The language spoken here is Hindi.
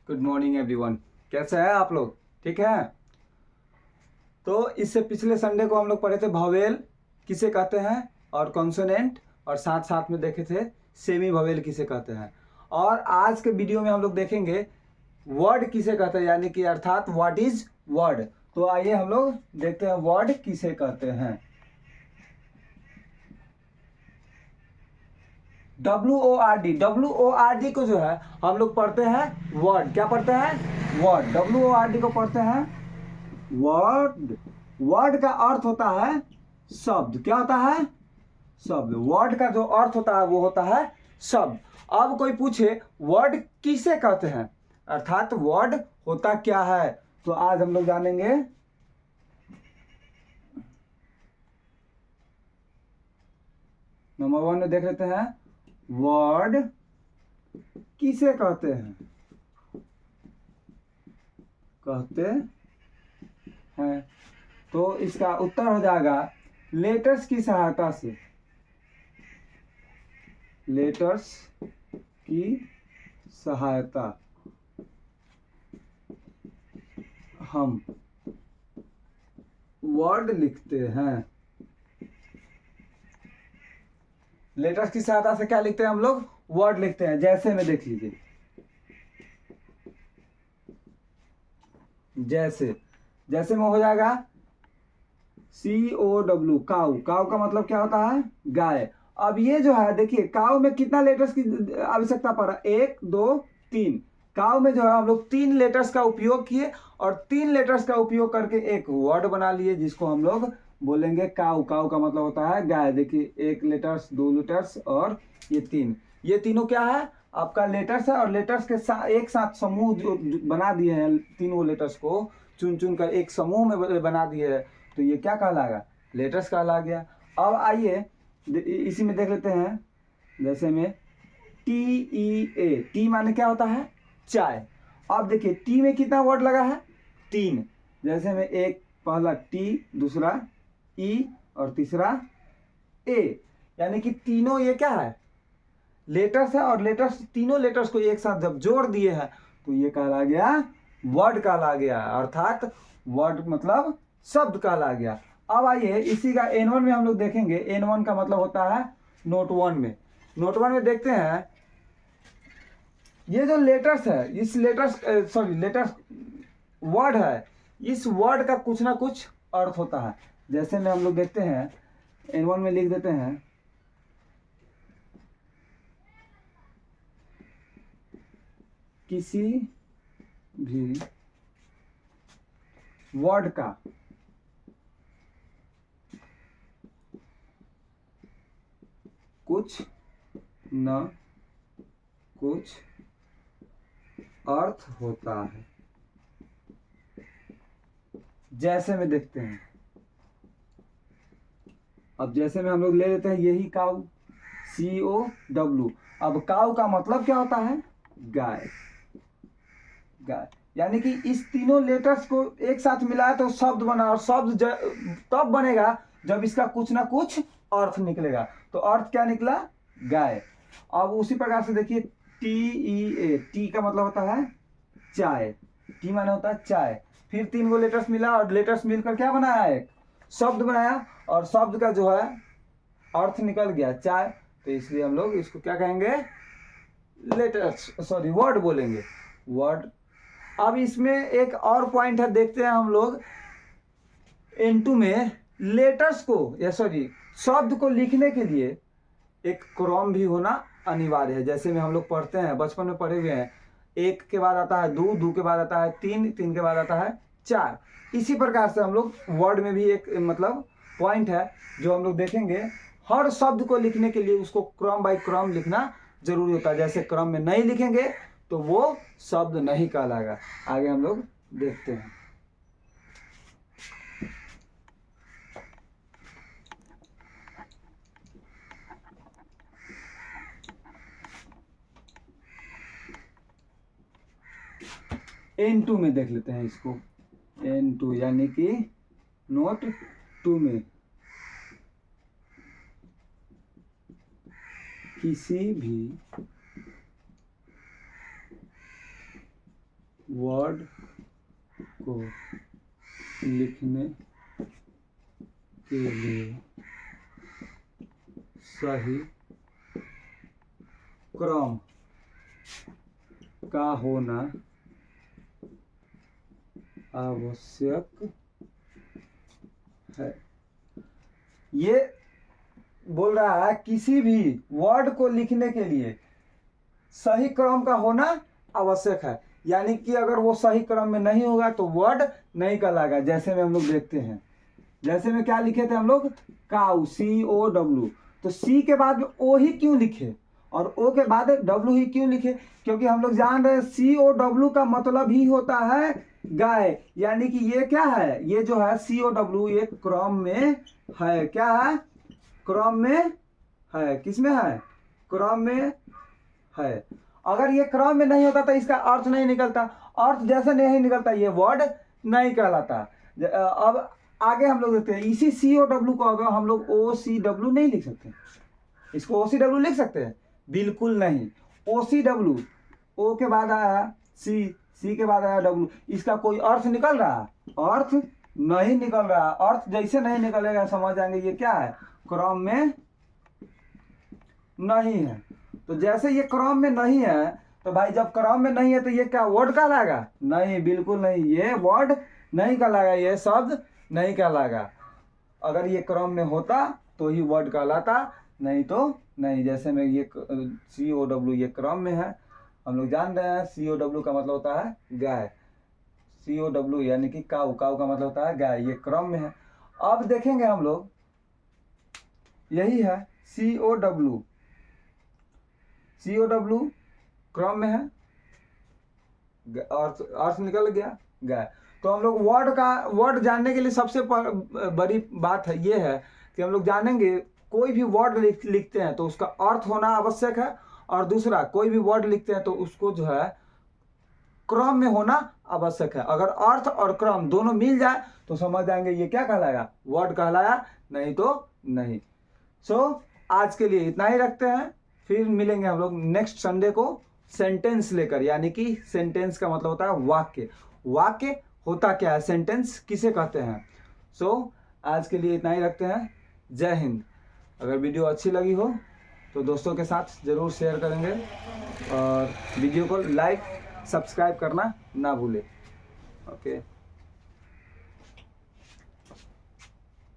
Good morning everyone. कैसे हैं आप लोग? ठीक है। तो इससे पिछले संडे को हम लोग पढ़े थे भावेल किसे कहते हैं और कॉन्सोनेंट, और साथ साथ में देखे थे सेमी भावेल किसे कहते हैं। और आज के वीडियो में हम लोग देखेंगे वर्ड किसे कहते हैं, यानी कि अर्थात व्हाट इज वर्ड। तो आइए हम लोग देखते हैं वर्ड किसे कहते हैं। WORD को जो है हम लोग पढ़ते हैं वर्ड। क्या पढ़ते हैं? वर्ड। WORD को पढ़ते हैं वर्ड। वर्ड का अर्थ होता है शब्द। क्या होता है? शब्द। वर्ड का जो अर्थ होता है वो होता है शब्द। अब कोई पूछे वर्ड किसे कहते हैं, अर्थात वर्ड होता क्या है, तो आज हम लोग जानेंगे। नंबर 1 में देख लेते हैं वर्ड किसे कहते हैं। कहते हैं तो इसका उत्तर हो जाएगा लेटर्स की सहायता से। लेटर्स की सहायता हम वर्ड लिखते हैं। लेटर्स की सहायता से क्या लिखते हैं हम लोग? वर्ड लिखते हैं। जैसे में देख लीजिए, जैसे में हो जाएगा COW, काऊ। काऊ का मतलब क्या होता है? गाय। अब ये जो है देखिए, काऊ में कितना लेटर्स की आवश्यकता पड़ा? 1 2 3। काऊ में जो है हम लोग 3 लेटर्स का उपयोग किए और 3 लेटर्स का उपयोग करके एक वर्ड बना लिए जिसको हम लोग बोलेंगे काऊ। काऊ का मतलब होता है गाय। देखिए 1 लेटर्स, 2 लेटर्स और ये 3। ये तीनों क्या है? आपका लेटर्स है, और लेटर्स के एक साथ समूह जो बना दिए हैं, तीनों लेटर्स को चुन चुन कर एक समूह में बना दिए हैं, तो ये क्या कहलाएगा? लेटर्स कहला गया। अब आइए इसी में देख लेते हैं, जैसे में TEA। टी माने क्या होता है? चाय। अब देखिए टी में कितना वर्ड लगा है? 3। जैसे में एक पहला टी, दूसरा ई और तीसरा ए, यानी कि तीनों ये क्या है? लेटर्स है, और लेटर्स तीनों लेटर्स को एक साथ जब जोड़ दिए हैं तो ये कहला गया वर्ड कहला गया, अर्थात वर्ड मतलब शब्द कहला गया। अब आइए इसी का N1 में हम लोग देखेंगे। N1 का मतलब होता है नोट 1 में। नोट 1 में देखते हैं ये जो लेटर्स है, इस लेटर्स वर्ड है, इस वर्ड का कुछ ना कुछ अर्थ होता है। जैसे में हम लोग देखते हैं N1 में लिख देते हैं किसी भी वर्ड का कुछ न कुछ अर्थ होता है। जैसे में देखते हैं, अब जैसे में हम लोग ले लेते हैं यही काऊ, COW। अब काऊ का मतलब क्या होता है? गाय। गाय, यानी कि इस तीनों लेटर्स को एक साथ मिलाया तो शब्द बना, और शब्द तब बनेगा जब इसका कुछ ना कुछ अर्थ निकलेगा। तो अर्थ क्या निकला? गाय। अब उसी प्रकार से देखिए TEA। टी का मतलब होता है चाय। टी माने होता है चाय। फिर 3 गो लेटर्स मिला और लेटर्स मिलकर क्या बनाया? एक शब्द बनाया, और शब्द का जो है अर्थ निकल गया चाय। तो इसलिए हम लोग इसको क्या कहेंगे? वर्ड बोलेंगे, वर्ड। अब इसमें एक और पॉइंट है, देखते हैं हम लोग। N2 में लेटर्स को शब्द को लिखने के लिए एक क्रम भी होना अनिवार्य है। जैसे में हम लोग पढ़ते हैं, बचपन में पढ़े हुए हैं, 1 के बाद आता है 2, 2 के बाद आता है 3, 3 के बाद आता है 4। इसी प्रकार से हम लोग वर्ड में भी एक मतलब पॉइंट है जो हम लोग देखेंगे। हर शब्द को लिखने के लिए उसको क्रम बाय क्रम लिखना जरूरी होता है। जैसे क्रम में नहीं लिखेंगे तो वो शब्द नहीं कहलाएगा। आगे हम लोग देखते हैं। N2 में देख लेते हैं इसको। N2 यानी कि नोट 2 में किसी भी वर्ड को लिखने के लिए सही क्रम का होना आवश्यक है। ये बोल रहा है किसी भी वर्ड को लिखने के लिए सही क्रम का होना आवश्यक है, यानी कि अगर वो सही क्रम में नहीं होगा तो वर्ड नहीं कहलाएगा। जैसे में हम लोग देखते हैं, जैसे में क्या लिखे थे हम लोग, काउ, COW, तो सी के बाद ओ ही क्यों लिखे और ओ के बाद डब्लू ही क्यों लिखे, क्योंकि हम लोग जान रहे हैं COW का मतलब ही होता है गाय, यानी कि ये क्या है, ये जो है COW ये क्रम में है, क्या है, क्रम में है, किसमें है, क्रम में है। अगर ये क्रम में नहीं होता तो इसका अर्थ नहीं निकलता, अर्थ जैसे नहीं निकलता ये वर्ड नहीं कहलाता। अब आगे हम लोग देखते हैं, इसी COW को अगर हम लोग OCW नहीं लिख सकते, इसको OCW लिख सकते हैं, बिल्कुल नहीं। OCW, O के बाद आया C के बाद आया W, इसका कोई अर्थ निकल रहा, अर्थ नहीं निकल रहा। अर्थ जैसे नहीं निकलेगा समझ जाएंगे ये क्या है, क्रम में नहीं है। तो जैसे ये क्रम में नहीं है तो भाई जब क्रम में नहीं है तो ये क्या वर्ड कहलाएगा, नहीं, बिल्कुल नहीं, ये वर्ड नहीं कहलाएगा, ये शब्द नहीं कहलाएगा। अगर ये क्रम में होता तो ही वर्ड कहलाता, नहीं तो नहीं। जैसे में ये COW ये क्रम में है, हम लोग जान रहे हैं COW का मतलब होता है गाय, COW यानी कि काऊ, काऊ का मतलब होता है गाय, ये क्रम में है। अब देखेंगे हम लोग, यही है COW क्रम में है, अर्थ निकल गया गाय। तो हम लोग वर्ड जानने के लिए सबसे बड़ी बात है ये है कि हम लोग जानेंगे कोई भी वर्ड लिखते हैं तो उसका अर्थ होना आवश्यक है, और दूसरा कोई भी वर्ड लिखते हैं तो उसको जो है क्रम में होना आवश्यक है। अगर अर्थ और क्रम दोनों मिल जाए तो समझ जाएंगे ये क्या कहलाएगा, वर्ड कहलाया, नहीं तो नहीं। सो आज के लिए इतना ही रखते हैं, फिर मिलेंगे हम लोग नेक्स्ट संडे को सेंटेंस लेकर, यानी कि सेंटेंस का मतलब होता है वाक्य, वाक्य होता क्या है, सेंटेंस किसे कहते हैं। सो आज के लिए इतना ही रखते हैं, जय हिंद। अगर वीडियो अच्छी लगी हो तो दोस्तों के साथ ज़रूर शेयर करेंगे और वीडियो को लाइक सब्सक्राइब करना ना भूलें। ओके।